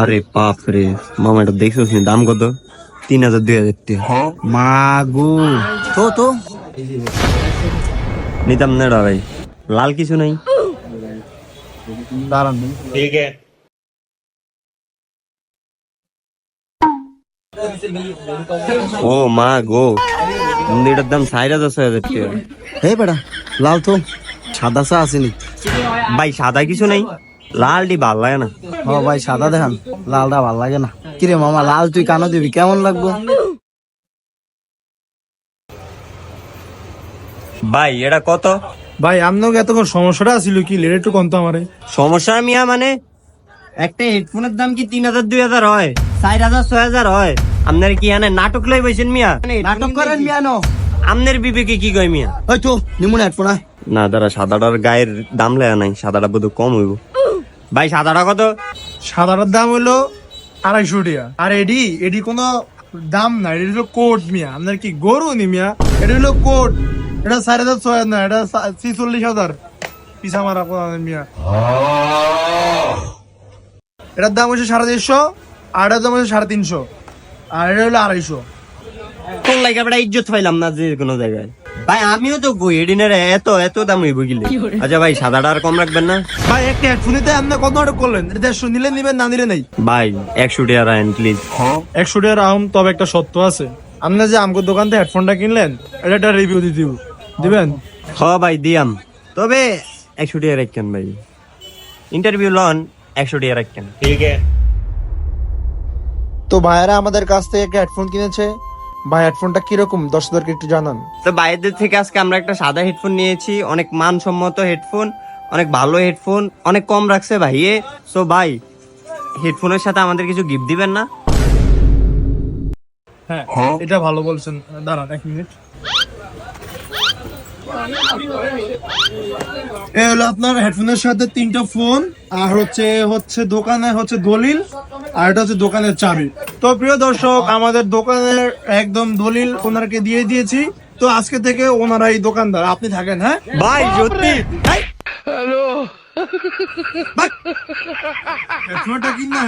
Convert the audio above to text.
আরে বাপ রে মামা, এটা দেখছিস দাম কত? 3000 2000 মা গো, তো নিতাম না রে ভাই। লাল কিছু নাই? দাঁড়ান। ठीक है। ও মা গো, এটার দাম 4500 টাকা। এই বেটা, লাল তো সাদা চা আসেনি। ভাই সাদা কিছু নাই? লালটি ভাল লাগে না। হ ভাই, সাদা দেখান, লালটা ভাল লাগে না। কিরে মামা, লাল তুই কানো দিবি, কেমন লাগবো? ভাই এটা কত? ভাই আপনাকে এতক্ষণ সমস্যাটা ছিল কি, লেট একটু কম তো আমারে। সমস্যা মিয়া মানে একটা হেডফোনের দাম কি 3000 2000 হয়? 4000 6000 হয়? আপনার কি এনে নাটক লাই বইছেন মিয়া? নাটক করেন মিয়ানো। আপনার বিবেকে কি কয় মিয়া? ওই তো নিমুন হেডফোন। না দাদা, সাদাটার গায়ের দাম লেয়া নাই, সাদাটা বোধ কম হইব। ভাই সাদাটা কত? সাদাটার দাম হলো 250 টাকা। আর এডি কোনো দাম না, এটি হলো কোট মিয়া। আপনার কি গরু নি মিয়া? এটা হলো কোট, এটা 4000 6000 না, এটা 46,000 পিছা মারা মিয়া। এটার দাম হচ্ছে 150, আর এটার দাম হচ্ছে 350, আর এটা হলো 250। কোন লাগে আমরা ইজ্জত পাইলাম না যে কোনো জায়গায়। ভাই আমিও তো কই এডিনের এত এত দাম হইব গিলে। আচ্ছা ভাই সাদাটা আর কম রাখবেন না? ভাই একটা হেডফোনিতে আপনি কত অর্ডার করলেন? এটা 150 নিলে নিবেন, না নিলে নেই। ভাই 100 টাকা রাখেন প্লিজ। 100 টাকার আহম, তবে একটা সত্য আছে। আপনি যে আমগো দোকান থেকে হেডফোনটা কিনলেন, এটা একটা রিভিউ দিবেন? হ ভাই দিয়াম, তবে 100 টাকা রাখেন ভাই। ইন্টারভিউ লন, 100 টাকা রাখেন। ठीक है। তো ভাইয়ারা আমাদের কাছ থেকে একটা হেডফোন কিনেছে। ভাই হেডফোনটা কিরকম 10,000 একটু জানান। তো বাইরের থেকে আজকে আমরা একটা সাদা হেডফোন নিয়েছি, অনেক মানসম্মত হেডফোন, অনেক ভালো হেডফোন, অনেক কম রাখছে ভাই। সো ভাই হেডফোনের সাথে আমাদের কিছু গিফট দিবেন না? হ্যাঁ, এটা ভালো বলছেন। দাঁড়ান 1 মিনিট। এই হলো আপনার হেডফোনের সাথে 3টা ফোন, আর হচ্ছে দোকানে হচ্ছে দলিল, আর এটা হচ্ছে দোকানের চাবি। তো প্রিয় দর্শক, আমাদের দোকানের একদম দলিল ওনারকে দিয়ে দিয়েছি। তো আজকে থেকে ওনারাই দোকানদার, আপনি থাকেন। হ্যাঁ ভাই সত্যি? হেডফোনটা কিনা